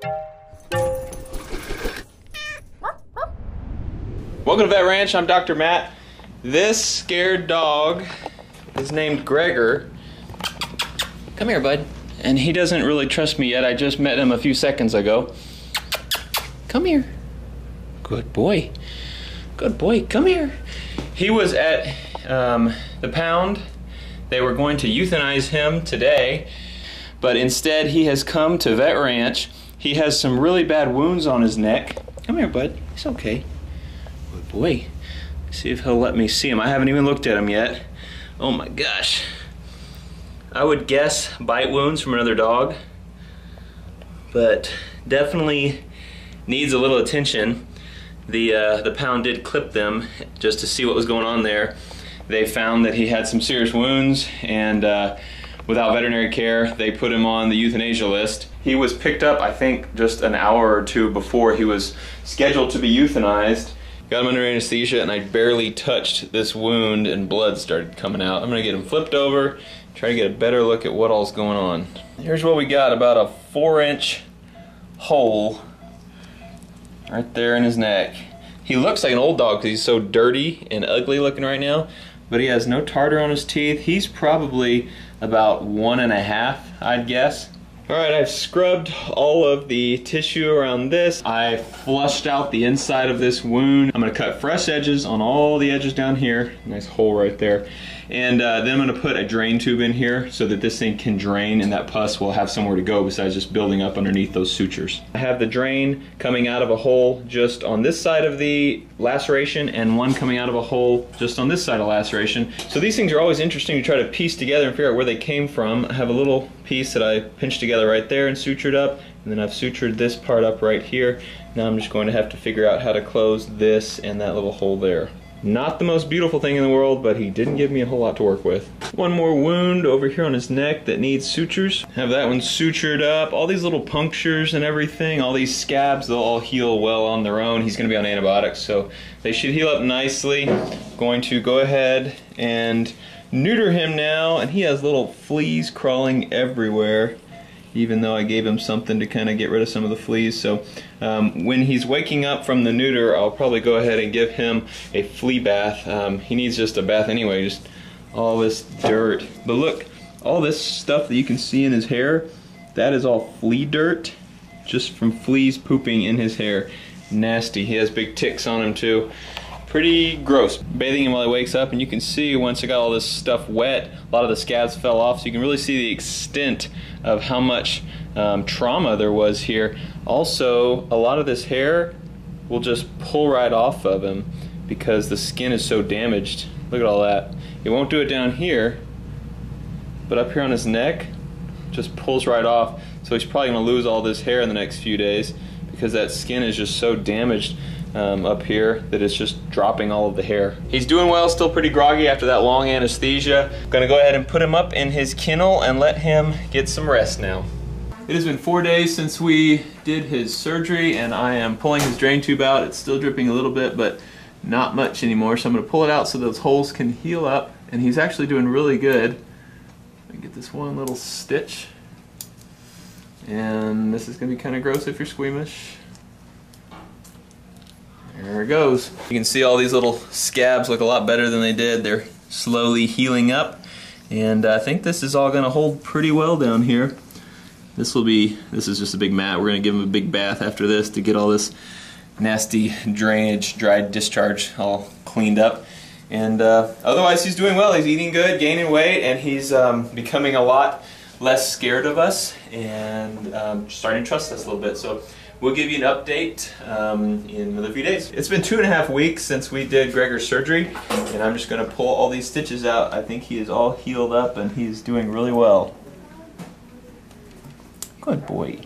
Welcome to Vet Ranch, I'm Dr. Matt. This scared dog is named Gregor. Come here, bud. And he doesn't really trust me yet. I just met him a few seconds ago. Come here. Good boy. Good boy, come here. He was at the pound. They were going to euthanize him today, but instead he has come to Vet Ranch. He has some really bad wounds on his neck. Come here, bud. It's okay. Good boy. See if he'll let me see him. I haven't even looked at him yet. Oh my gosh. I would guess bite wounds from another dog, but definitely needs a little attention. The pound did clip them just to see what was going on there. They found that he had some serious wounds, and without veterinary care, they put him on the euthanasia list. He was picked up, I think, just an hour or two before he was scheduled to be euthanized. Got him under anesthesia, and I barely touched this wound and blood started coming out. I'm gonna get him flipped over, try to get a better look at what all's going on. Here's what we got, about a 4-inch hole right there in his neck. He looks like an old dog because he's so dirty and ugly looking right now, but he has no tartar on his teeth. He's probably about 1.5, I'd guess. Alright, I've scrubbed all of the tissue around this. I flushed out the inside of this wound. I'm going to cut fresh edges on all the edges down here. Nice hole right there. And then I'm going to put a drain tube in here so that this thing can drain and that pus will have somewhere to go besides just building up underneath those sutures. I have the drain coming out of a hole just on this side of the laceration and one coming out of a hole just on this side of laceration. So these things are always interesting to try to piece together and figure out where they came from. I have a little piece that I pinched together right there and sutured up, and then I've sutured this part up right here. Now I'm just going to have to figure out how to close this and that little hole there. Not the most beautiful thing in the world, but he didn't give me a whole lot to work with. One more wound over here on his neck that needs sutures. Have that one sutured up. All these little punctures and everything, all these scabs, they'll all heal well on their own. He's going to be on antibiotics, so they should heal up nicely. Going to go ahead and neuter him now, and he has little fleas crawling everywhere, even though I gave him something to kind of get rid of some of the fleas. So when he's waking up from the neuter, I'll probably go ahead and give him a flea bath. He needs just a bath anyway, just all this dirt. But look, all this stuff that you can see in his hair, that is all flea dirt, just from fleas pooping in his hair. Nasty. He has big ticks on him too. Pretty gross. Bathing him while he wakes up, and you can see once I got all this stuff wet, a lot of the scabs fell off, so you can really see the extent of how much trauma there was here. Also, a lot of this hair will just pull right off of him because the skin is so damaged. Look at all that. It won't do it down here, but up here on his neck, just pulls right off. So he's probably going to lose all this hair in the next few days because that skin is just so damaged up here that it's just dropping all of the hair. He's doing well, still pretty groggy after that long anesthesia. Gonna go ahead and put him up in his kennel and let him get some rest now. It has been 4 days since we did his surgery, and I am pulling his drain tube out. It's still dripping a little bit, but not much anymore. So I'm gonna pull it out so those holes can heal up, and he's actually doing really good. Let me get this one little stitch. And this is gonna be kind of gross if you're squeamish. There it goes. You can see all these little scabs look a lot better than they did. They're slowly healing up, and I think this is all going to hold pretty well down here. This is just a big mat. We're going to give him a big bath after this to get all this nasty drainage, dried discharge all cleaned up. And otherwise he's doing well. He's eating good, gaining weight, and he's becoming a lot less scared of us and starting to trust us a little bit. So we'll give you an update in another few days. It's been 2.5 weeks since we did Gregor's surgery, and I'm just going to pull all these stitches out. I think he is all healed up and he's doing really well. Good boy.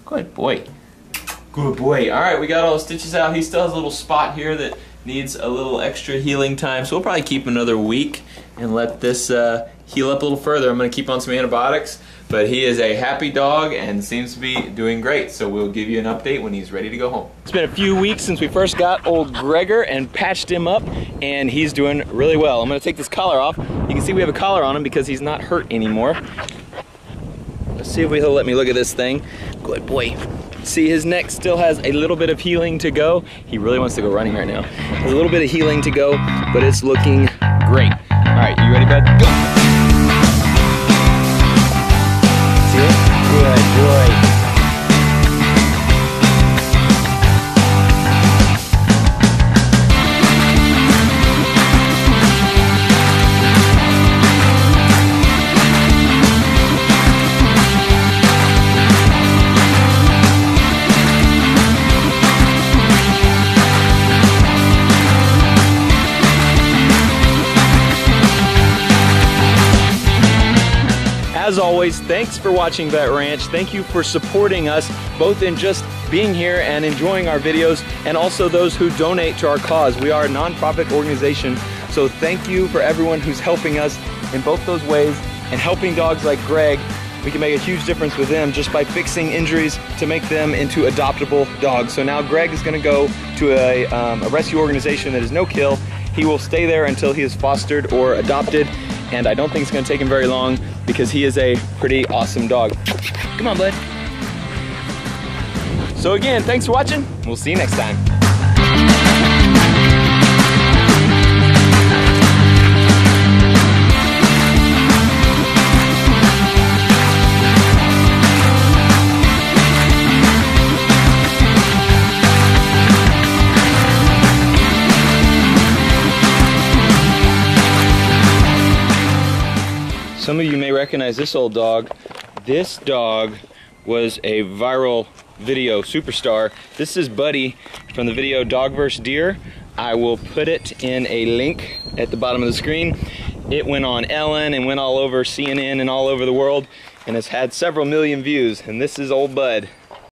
Good boy. Good boy. Alright, we got all the stitches out. He still has a little spot here that needs a little extra healing time, so we'll probably keep another week and let this heal up a little further. I'm going to keep on some antibiotics. But he is a happy dog and seems to be doing great, so we'll give you an update when he's ready to go home. It's been a few weeks since we first got old Gregor and patched him up, and he's doing really well. I'm going to take this collar off. You can see we have a collar on him because he's not hurt anymore. Let's see if he'll let me look at this thing. Good boy. See, his neck still has a little bit of healing to go. He really wants to go running right now. There's a little bit of healing to go, but it's looking great. All right, you ready, bud? Go! See it? Good boy. As always, thanks for watching Vet Ranch. Thank you for supporting us, both in just being here and enjoying our videos, and also those who donate to our cause. We are a nonprofit organization, so thank you for everyone who's helping us in both those ways, and helping dogs like Greg. We can make a huge difference with them just by fixing injuries to make them into adoptable dogs. So now Greg is gonna go to a rescue organization that is no kill. He will stay there until he is fostered or adopted, and I don't think it's gonna take him very long because he is a pretty awesome dog. Come on, bud. So again, thanks for watching. We'll see you next time. Some of you may recognize this old dog. This dog was a viral video superstar. This is Buddy from the video Dog vs. Deer. I will put it in a link at the bottom of the screen. It went on Ellen and went all over CNN and all over the world, and has had several million views. And this is old Bud.